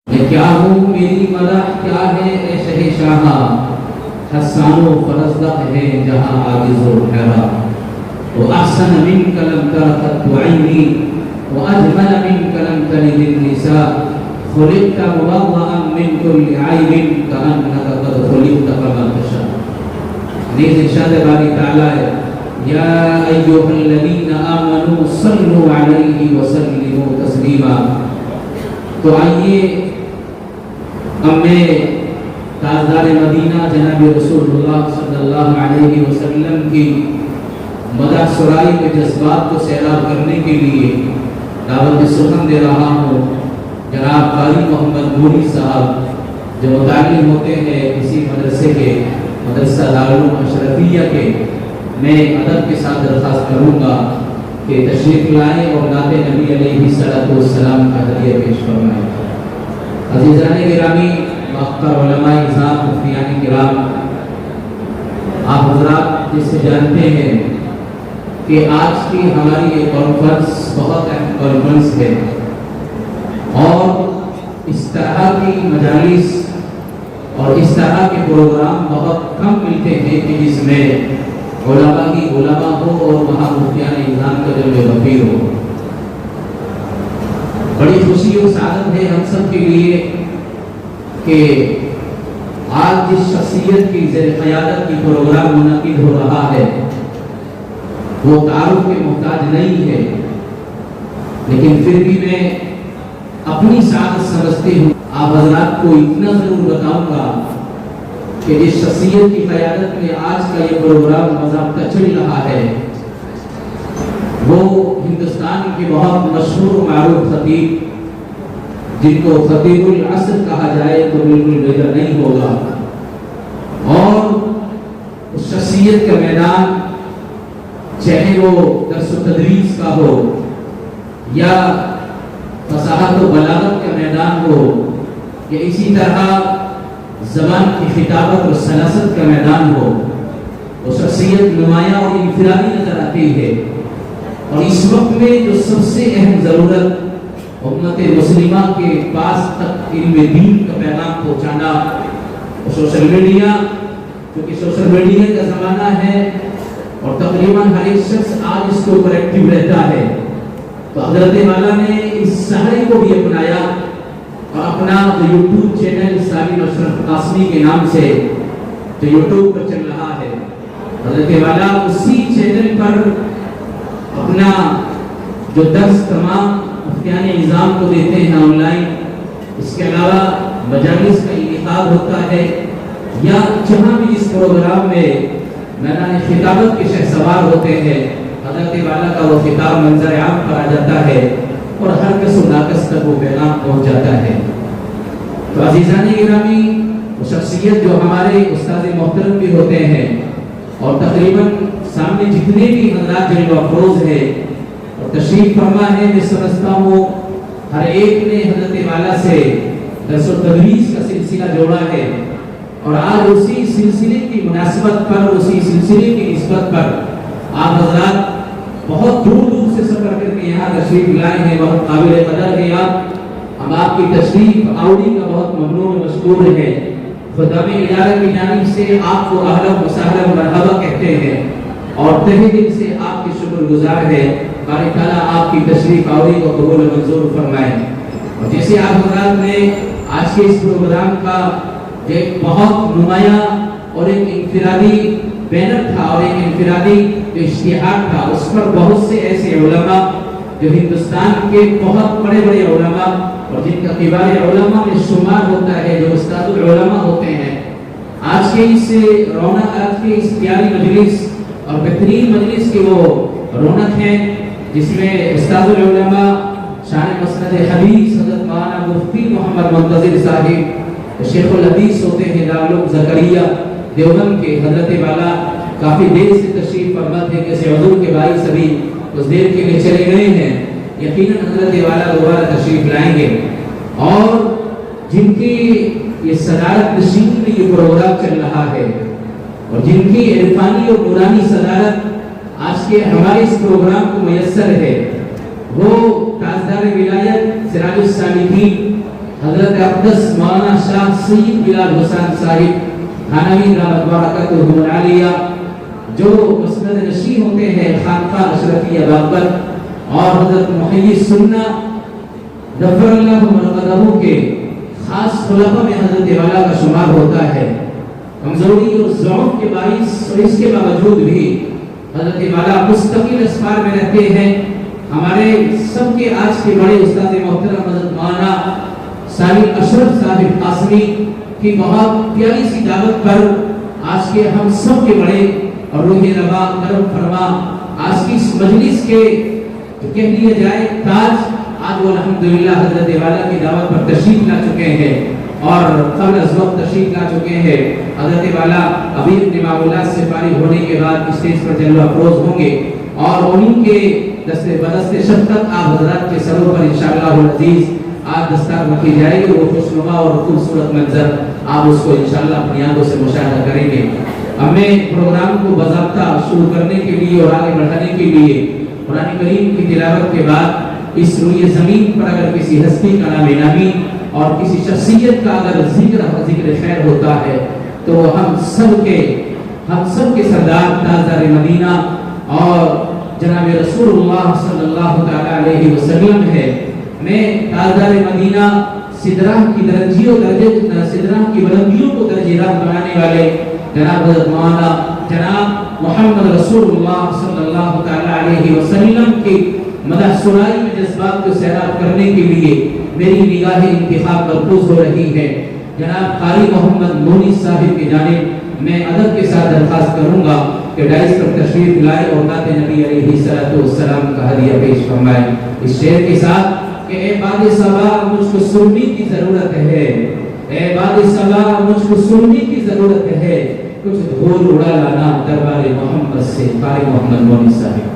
میں کیا ہوں میری مدح کیا ہے اے شہنشاہ، حسان و فرزدق ہے جہاں عاجز و حیرا، وأحسن منك لم تر قط عيني وأجمل منك لم تلد النساء، خلقت مبرأ من كل عيب كأنك قد خلقت كما تشاء۔ نیز ارشاد باری تعالیٰ ہے یا ایھا الذین آمنوا صلوا علیہ وسلموا تسلیما۔ تو آئیے اب میں تاجدار مدینہ جناب رسول اللہ صلی اللہ علیہ وسلم کی مدح سرائی کے جذبات کو سیراب کرنے کے لیے دعوت سخن دے رہا ہوں۔ جناب قاری محمد نوری صاحب جو متعلم ہوتے ہیں اسی مدرسے کے، مدرسہ دارالعلوم اشرفیہ کے، میں ادب کے ساتھ درخواست کروں گا کہ تشریف لائیں اور نعت نبی علیہ السلام کا ہدیہ پیش فرمائیں۔ عزیزان گرامی، محترم علماء نظام، مفتیان کرام، آپ حضرات جس سے جانتے ہیں کہ آج کی ہماری یہ کانفرنس بہت اہم کانفرنس ہے اور اس طرح کی مجالس اور اس طرح کے پروگرام بہت کم ملتے ہیں کہ جس میں علماء کی علماء ہو اور وہاں مفتیان نظام کا جلوہ غفیر ہو۔ بڑی خوشی و سعادت ہے ہم سب کے لیے کہ آج جس شخصیت کی زیر قیادت کی پروگرام منعقد ہو رہا ہے وہ تعارف کے محتاج نہیں ہے، لیکن پھر بھی میں اپنی سعادت سمجھتی ہوں۔ آپ حضرات کو اتنا ضرور بتاؤں گا کہ جس شخصیت کی قیادت میں آج کا یہ پروگرام باضابطہ چل رہا ہے وہ ہندوستان کے بہت مشہور و معروف خطیب، جن کو خطیب العصر کہا جائے تو بالکل بہتر نہیں ہوگا، اور اس شخصیت کا میدان چاہے وہ درس و تدریس کا ہو یا فصاحت و بلاغت کا میدان ہو یا اسی طرح زبان کی خطابت اور سلاست کا میدان ہو، وہ شخصیت نمایاں اور انفرادی نظر آتی ہے۔ اور اس وقت میں جو سب سے اہم ضرورت امت مسلمہ کے پاس تک علم دین کا پیغام پہنچانا، سوشل میڈیا، کیونکہ سوشل میڈیا کا زمانہ ہے اور تقریباً ہر ایک شخص آج اس کے اوپر ایکٹیو رہتا ہے، تو حضرت والا نے اس سہرے کو بھی اپنایا اور اپنا جو یوٹیوب چینل سالم اشرف قاسمی کے نام سے جو یوٹیوب پر چل رہا ہے، حضرت والا اسی چینل پر اپنا جو درس تمام مفتیان نظام کو دیتے ہیں آن لائن، اس کے علاوہ مجالس کا انعقاد ہوتا ہے یا جہاں بھی اس پروگرام میں میدان خطابت کے شہسوار ہوتے ہیں، حضرت والا کا وہ خطاب منظر عام پر آ جاتا ہے اور ہر کس و ناقص تک وہ پیغام پہنچ جاتا ہے۔ تو عزیزان گرامی، وہ شخصیت جو ہمارے استاد محترم بھی ہوتے ہیں اور تقریباً سامنے جتنے بھی حضرات جلوہ افروز ہے اور تشریف فرما ہے، میں سمجھتا ہوں ہر ایک نے حضرت والا سے درس و تدریس کا سلسلہ جوڑا ہے، اور آج اسی سلسلے کی مناسبت پر، اسی سلسلے کی نسبت پر آپ حضرات بہت دور دور سے سفر کر کے یہاں تشریف لائے ہیں، بہت قابل قدر ہے آپ۔ ہم آپ کی تشریف آوری کا بہت ممنون و مشکور ہے۔ خدام ادارہ کی جانب سے آپ کو اہلا و سہلا مرحبا کہتے ہیں اور تہہ دل سے آپ کے شکر گزار ہے۔ باری تعالیٰ آپ کی تشریف آوری کو قبول و منظور فرمائے۔ اور جیسے آپ حضرات نے آج کے اس پروگرام کا ایک بہت نمایاں اور ایک انفرادی بینر تھا اور ایک انفرادی جو اشتہار تھا، اس پر بہت سے ایسے علماء جو ہندوستان کے بہت بڑے بڑے علماء اور جن کا کبار علماء میں شمار ہوتا ہے، جو استاد العلماء ہوتے ہیں، آج کے اس رونق، آج کے اس پیاری مجلس اور بہترین مجلس کی وہ رونق ہے جس میں استاد العلماء شان مسند حدیث حضرت مولانا مفتی محمد منتظر صاحب شیخ الحدیث ہوتے ہیں دارالعلوم زکریا دیوبند کے، حضرت والا کافی دیر سے تشریف فرما تھے، کیسے حضور کے بھائی سبھی کچھ دیر کے لیے چلے گئے ہیں، یقیناً حضرت والا دوبارہ تشریف لائیں گے، اور جن کی یہ صدارت نشین میں یہ پروگرام چل رہا ہے اور جن کی عرفانی اور نورانی صدارت آج کے ہمارے اس پروگرام کو میسر ہے، وہ تاجدار ولایت سراج السالکین حضرت اقدس مولانا شاہ سید بلال حسین صاحب تھانوی دامت برکاتہ العالیہ جو مسند نشین ہوتے ہیں خانقاہ اشرفیہ بابت اور حضرت محیی سنہ غفر اللہ مرقدہ کے خاص خلفاء میں حضرت والا کا شمار ہوتا ہے. کمزوری اور ضعف کے باعث اور اس کے باوجود بھی حضرت والا مستقل اسفار میں رہتے ہیں. ہمارے سب کے آج کے بڑے استاد محترم حضرت مولانا سالم اشرف صاحب قاسمی کی بہت پیاری سی دعوت پر آج کے ہم سب کے بڑے اور روح روا کرم فرما آج کی اس مجلس کے کہہ دیا جائے تاج آج وہ الحمدللہ حضرت والا کی دعوت پر تشریف لا چکے ہیں اور قبل از وقت تشریف لا چکے ہیں. حضرت والا ابھی اپنے معمولات سے فارغ ہونے کے بعد اسٹیج پر جلوہ افروز ہوں گے اور انہیں کے دستے بدستے شفقت آپ حضرات کے سروں پر انشاءاللہ العزیز آج دستار رکھی جائے گی. وہ خوشنما اور خوبصورت منظر آپ اس کو انشاءاللہ اپنی آنکھوں سے مشاہدہ کریں گے. ہمیں پروگرام کو باضابطہ شروع کرنے کے لیے اور آگے بڑھانے کے لیے قرآن کریم کی تلاوت کے بعد اس روئے زمین پر اگر کسی ہستی کا نام نامی اور کسی شخصیت کا اگر ذکر خیر ہوتا ہے تو ہم سب کے سردار تاجدار مدینہ اور جناب رسول اللہ صلی اللہ تعالی علیہ وسلم ہے. میں تاجدار مدینہ سدرہ کی بلندیوں کو درجہ بنانے والے جناب حضرت مولانا جناب محمد رسول اللہ صلی اللہ تعالی علیہ وسلم کی مدح سنائی میں جذبات کو سیراب کرنے کے لیے میری نگاہ انتخاب مرکوز ہو رہی ہے. جناب قاری محمد مونی صاحب کی جانب میں ادب کے ساتھ درخواست کروں گا کہ ڈائس پر تشریف لائے اور نعت نبی علیہ السلام کا ہدیہ پیش فرمائے اس شعر کے ساتھ کہ اے باد صبا مجھ کو سننے کی ضرورت ہے، اے باد صبا مجھ کو سننے کی ضرورت ہے، کچھ دھول اڑا لانا دربار محمد سے. قاری محمد مونی صاحب.